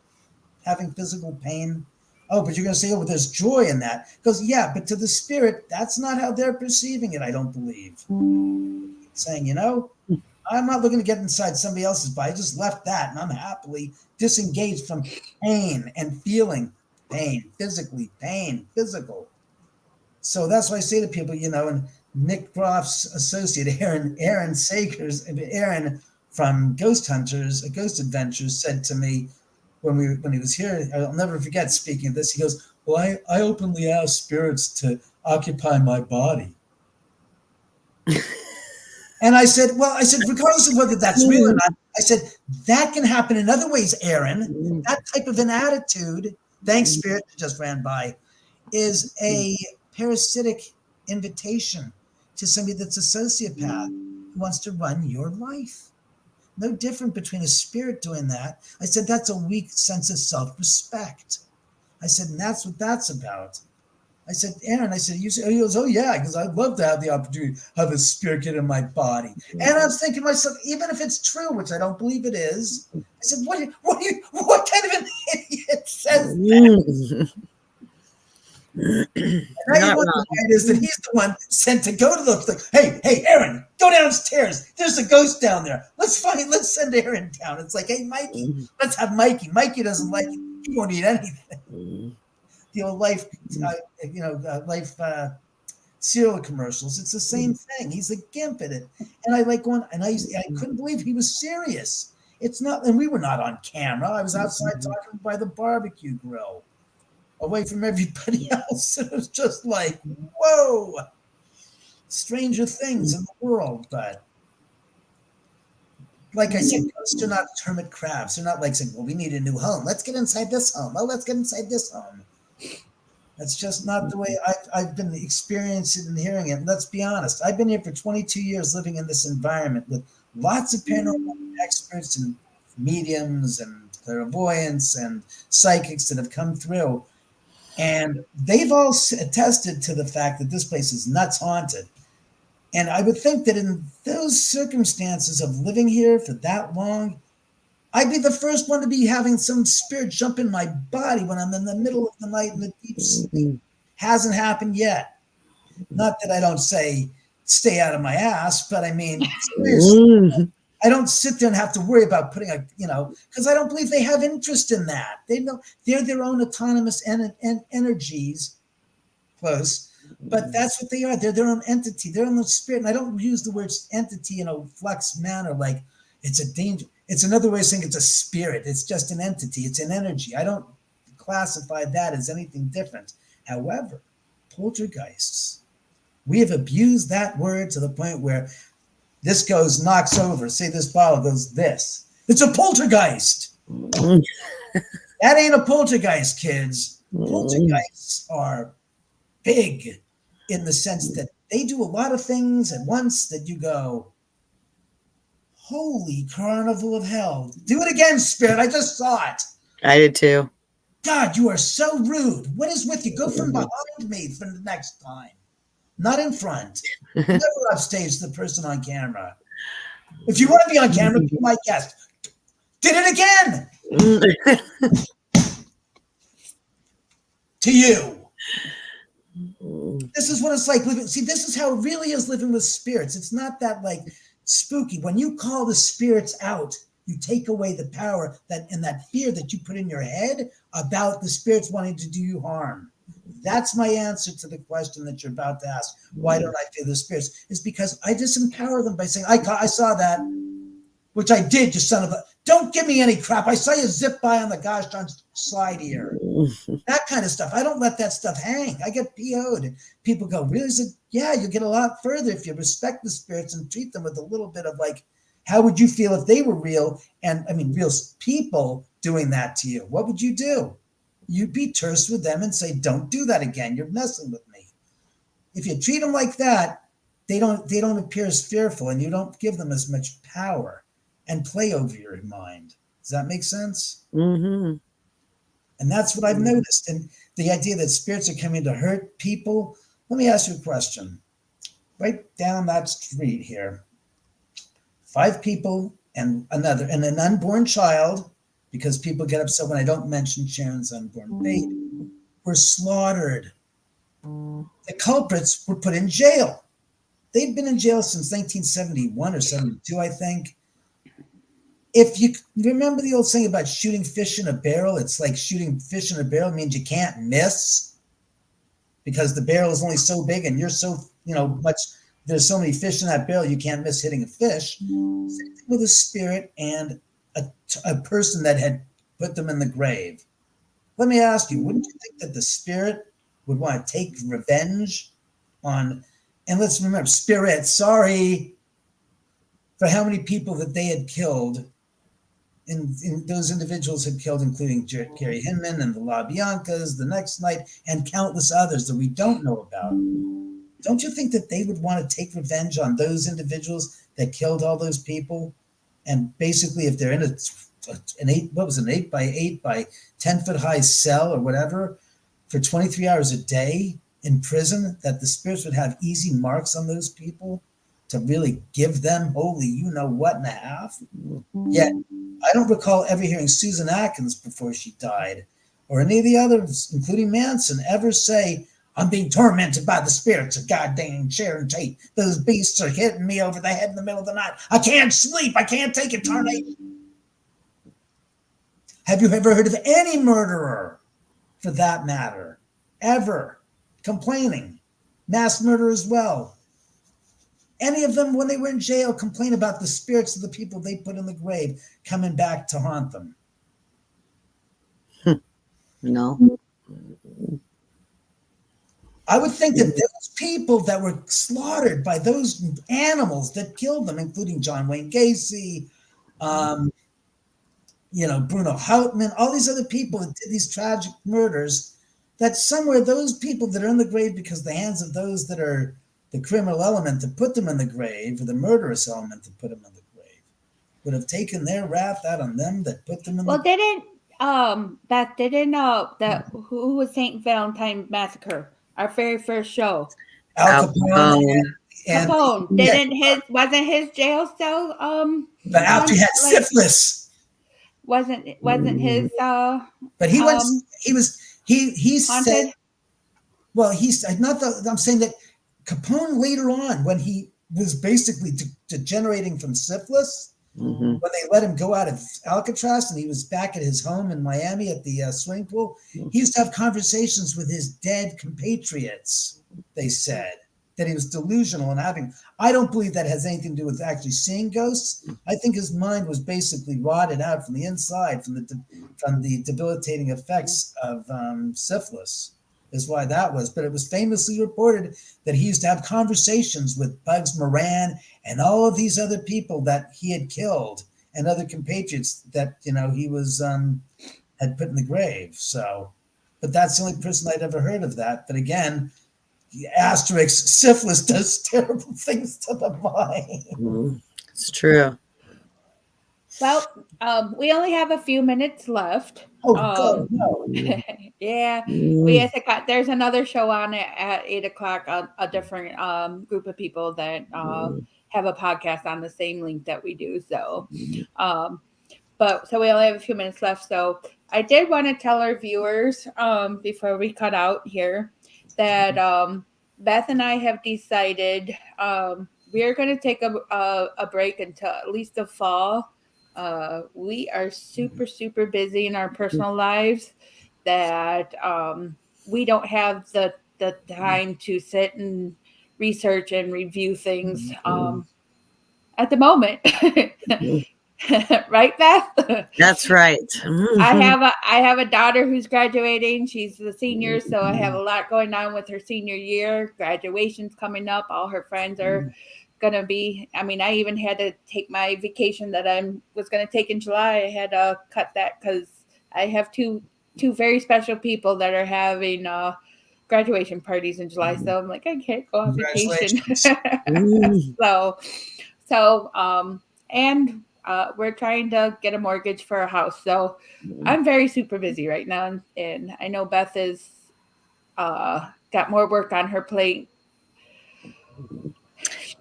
Speaker 3: having physical pain? Oh, but you're going to say, oh, there's joy in that. Because, yeah, but to the spirit, that's not how they're perceiving it, I don't believe. Saying, I'm not looking to get inside somebody else's body. I just left that, and I'm happily disengaged from pain and feeling pain, physically, physical. So that's why I say to people, and Nick Groff's associate, Aaron Sakers, Aaron from Ghost Adventures, said to me when he was here, I'll never forget speaking of this. He goes, well, I openly ask spirits to occupy my body. And I said, regardless of whether that's real or not, I said, that can happen in other ways, Aaron. That type of an attitude, thanks, Spirit, that just ran by, is a parasitic invitation to somebody that's a sociopath who wants to run your life. No different between a spirit doing that. I said, that's a weak sense of self-respect. I said, and that's what that's about. I said, Aaron, he goes, oh yeah, because I'd love to have the opportunity to have a spirit get in my body. And I was thinking to myself, even if it's true, which I don't believe it is, I said, what kind of an idiot says that? And now you wonder why it is that he's the one sent to go to the hey, Aaron, go downstairs. There's a ghost down there. Let's send Aaron down. It's like, hey, Mikey, let's have Mikey. Mikey doesn't like it. He won't eat anything. The old life cereal commercials. It's the same thing. He's a gimp at it. And I like going, and I couldn't believe he was serious. It's not, and we were not on camera. I was outside talking by the barbecue grill, away from everybody else. It was just like, whoa, stranger things in the world. But like I said, ghosts are not hermit crabs. They're not like saying, well, we need a new home. Let's get inside this home. Oh, let's get inside this home. That's just not the way I've been experiencing and hearing it. Let's be honest. I've been here for 22 years living in this environment with lots of paranormal experts and mediums and clairvoyants and psychics that have come through. And they've all attested to the fact that this place is nuts haunted. And I would think that in those circumstances of living here for that long, I'd be the first one to be having some spirit jump in my body when I'm in the middle of the night in the deep sleep. Hasn't happened yet. Not that I don't say stay out of my ass, but I mean, seriously, I don't sit there and have to worry about putting because I don't believe they have interest in that. They know they're their own autonomous energies, close, but that's what they are. They're their own entity. They're their own spirit. And I don't use the word entity in a flex manner like it's a danger. It's another way of saying it's a spirit. It's just an entity. It's an energy. I don't classify that as anything different. However, poltergeists, we have abused that word to the point where this knocks over. Say this bottle goes this. It's a poltergeist. That ain't a poltergeist, kids. Poltergeists are big in the sense that they do a lot of things at once that you go, holy carnival of hell. Do it again, spirit. I just saw it.
Speaker 2: I did too.
Speaker 3: God, you are so rude. What is with you? Go from behind me for the next time. Not in front. Never upstage the person on camera. If you want to be on camera, be my guest. Did it again to you. This is what it's like living. See, this is how it really is living with spirits. It's not that like spooky. When you call the spirits out, you take away the power that and that fear that you put in your head about the spirits wanting to do you harm. That's my answer to the question that you're about to ask. Why don't I fear the spirits? Is because I disempower them by saying, I saw that, which I did, you son of a... Don't give me any crap. I saw you zip by on the gosh darn slide here. That kind of stuff. I don't let that stuff hang. I get PO'd. People go, really? Yeah, you get a lot further if you respect the spirits and treat them with a little bit of like, how would you feel if they were real? And I mean, real people doing that to you. What would you do? You'd be terse with them and say, don't do that again. You're messing with me. If you treat them like that, they don't appear as fearful and you don't give them as much power and play over your mind. Does that make sense?
Speaker 2: Mm-hmm.
Speaker 3: And that's what I've noticed. And the idea that spirits are coming to hurt people. Let me ask you a question. Right down that street here, 5 people and an unborn child, because people get upset when I don't mention Sharon's unborn baby, were slaughtered. The culprits were put in jail. They've been in jail since 1971 or 72, I think. If you remember the old saying about shooting fish in a barrel, it's like shooting fish in a barrel means you can't miss because the barrel is only so big and you're so, much, there's so many fish in that barrel, you can't miss hitting a fish. Same thing with a spirit and a person that had put them in the grave. Let me ask you, wouldn't you think that the spirit would want to take revenge on, and let's remember, spirit, sorry, for how many people that they had killed, in those individuals had killed, including Gary Hinman and the La Biancas, the next night, and countless others that we don't know about. Don't you think that they would want to take revenge on those individuals that killed all those people? And basically, if they're in an 8 by 8 by 10-foot high cell or whatever for 23 hours a day in prison, that the spirits would have easy marks on those people to really give them holy you-know-what and a half? Yet, I don't recall ever hearing Susan Atkins before she died, or any of the others, including Manson, ever say, I'm being tormented by the spirits of goddamn Sharon Tate. Those beasts are hitting me over the head in the middle of the night. I can't sleep. I can't take it, tarnation. Have you ever heard of any murderer, for that matter, ever complaining? Mass murder as well. Any of them, when they were in jail, complain about the spirits of the people they put in the grave coming back to haunt them?
Speaker 2: No.
Speaker 3: I would think that those people that were slaughtered by those animals that killed them, including John Wayne Gacy, Bruno Hauptmann, all these other people that did these tragic murders, that somewhere those people that are in the grave because the hands of those that are the criminal element that put them in the grave, or the murderous element that put them in the grave, would have taken their wrath out on them that put them in
Speaker 1: Well,
Speaker 3: the
Speaker 1: Beth didn't know that who was Saint Valentine Massacre, our very first show.
Speaker 3: Al Capone. And
Speaker 1: Capone wasn't his jail cell
Speaker 3: but after he had syphilis.
Speaker 1: Wasn't his
Speaker 3: but he
Speaker 1: haunted?
Speaker 3: said, well, I'm saying that Capone later on, when he was basically degenerating from syphilis, when they let him go out of Alcatraz and he was back at his home in Miami at the swimming pool, he used to have conversations with his dead compatriots. They said that he was delusional and I don't believe that has anything to do with actually seeing ghosts. I think his mind was basically rotted out from the inside from the debilitating effects of syphilis. Is why that was. But it was famously reported that he used to have conversations with Bugs Moran and all of these other people that he had killed and other compatriots that, he was had put in the grave. So, but that's the only person I'd ever heard of that. But again, asterisk, syphilis does terrible things to the mind.
Speaker 2: It's true.
Speaker 1: Well, we only have a few minutes left.
Speaker 3: Oh, God, no.
Speaker 1: Yeah, we have to there's another show on at 8:00. A different group of people that have a podcast on the same link that we do. So, but so we only have a few minutes left. So I did want to tell our viewers before we cut out here that Beth and I have decided we are going to take a break until at least the fall. We are super, super busy in our personal lives that we don't have the time to sit and research and review things at the moment. Right, Beth?
Speaker 2: That's right.
Speaker 1: I have a daughter who's graduating. She's the senior, so I have a lot going on with her senior year. Graduation's coming up. All her friends are gonna be. I mean, I even had to take my vacation that I was gonna take in July. I had to cut that because I have two very special people that are having graduation parties in July. So I'm like, I can't go on vacation. so and we're trying to get a mortgage for a house. So I'm very super busy right now. And I know Beth is got more work on her plate.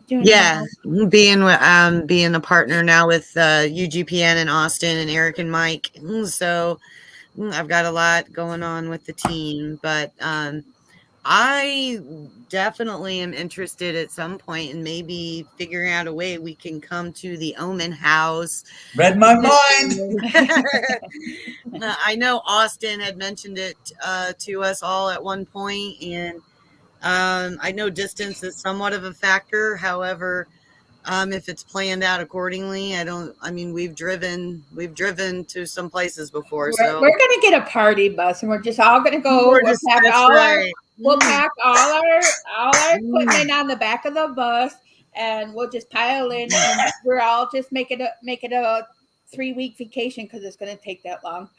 Speaker 2: Yeah, being a partner now with UGPN and Austin and Eric and Mike. So I've got a lot going on with the team, but I definitely am interested at some point in maybe figuring out a way we can come to the Oman house.
Speaker 3: Read my mind.
Speaker 2: I know Austin had mentioned it to us all at one point, and I know distance is somewhat of a factor. However, if it's planned out accordingly, we've driven to some places before. So
Speaker 1: we're gonna get a party bus, and we're just all gonna go. We'll pack all our equipment on the back of the bus, and we'll just pile in, and we're all just make it a 3-week vacation because it's gonna take that long.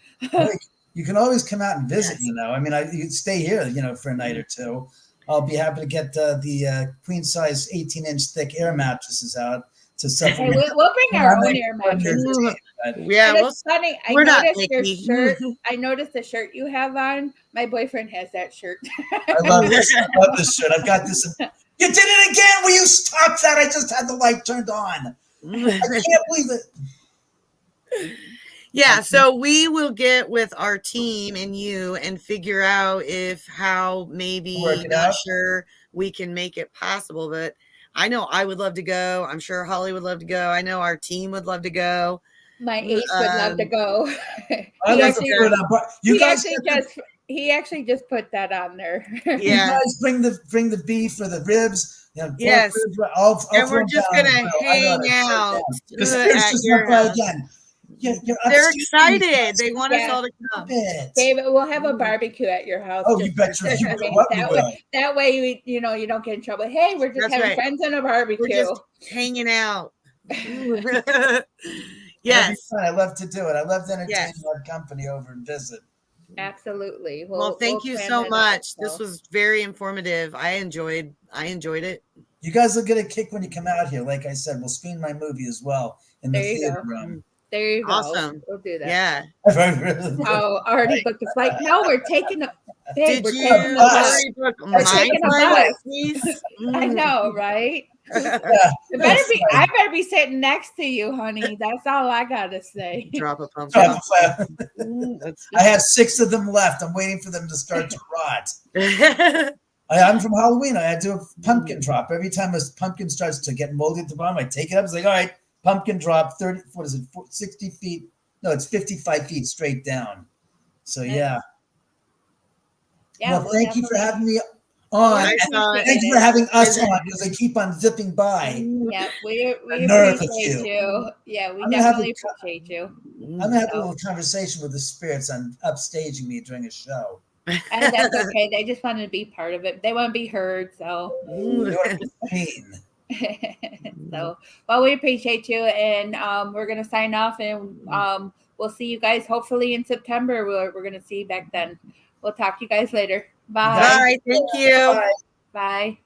Speaker 3: You can always come out and visit. You can stay here, for a night or two. I'll be happy to get the queen size 18-inch thick air mattresses out to supplement.
Speaker 1: Hey, we'll bring our own air mattresses.
Speaker 2: Yeah,
Speaker 1: it's funny. I noticed your shirt. I noticed the shirt you have on. My boyfriend has that shirt.
Speaker 3: I love this shirt. I've got this. You did it again. Will you stop that? I just had the light turned on. I can't believe it.
Speaker 2: Yeah, so we will get with our team and you and figure out how maybe not sure we can make it possible, but I know I would love to go. I'm sure Holly would love to go. I know our team would love to go.
Speaker 1: My ace would love to go. He actually just put that on there.
Speaker 3: Yeah. You guys bring the beef or the ribs.
Speaker 2: Yes.
Speaker 3: Ribs, I'll
Speaker 2: and we're just gonna hang out.
Speaker 3: The spirits just went by again.
Speaker 2: They're excited. They want us all to come.
Speaker 1: David, we'll have a barbecue at your house.
Speaker 3: Oh, you bet
Speaker 1: that way you don't get in trouble. Hey, we're just having friends in a barbecue.
Speaker 2: We're just hanging out. Yes.
Speaker 3: I love to do it. I love to entertain our company over and visit.
Speaker 1: Absolutely.
Speaker 2: Well, thank you so much. This was very informative. I enjoyed it.
Speaker 3: You guys will get a kick when you come out here. Like I said, we'll screen my movie as well in the theater room.
Speaker 1: There you go.
Speaker 2: Awesome.
Speaker 1: We'll do that.
Speaker 2: Yeah.
Speaker 1: Already booked a flight. No, we're taking a bus. I know, right? I better be sitting next to you, honey. That's all I gotta say.
Speaker 2: Drop a pumpkin.
Speaker 3: I have 6 of them left. I'm waiting for them to start to rot. I'm from Halloween. I do a pumpkin drop. Every time a pumpkin starts to get moldy at the bottom, I take it up. It's like, all right, pumpkin drop 60 feet. No, it's 55 feet straight down. So yeah. Well, thank you for having me on. Thank you for having us on because they keep on zipping by.
Speaker 1: Yeah, we appreciate you. Yeah, we definitely appreciate you.
Speaker 3: I'm gonna have a little conversation with the spirits on upstaging me during a show.
Speaker 1: And that's okay. They just want to be part of it. They want to be heard. So. So, well, we appreciate you, and we're gonna sign off, and we'll see you guys hopefully in September. We're gonna see you back then. We'll talk to you guys later. Bye.
Speaker 2: Bye. Thank you.
Speaker 3: Bye.
Speaker 1: Bye.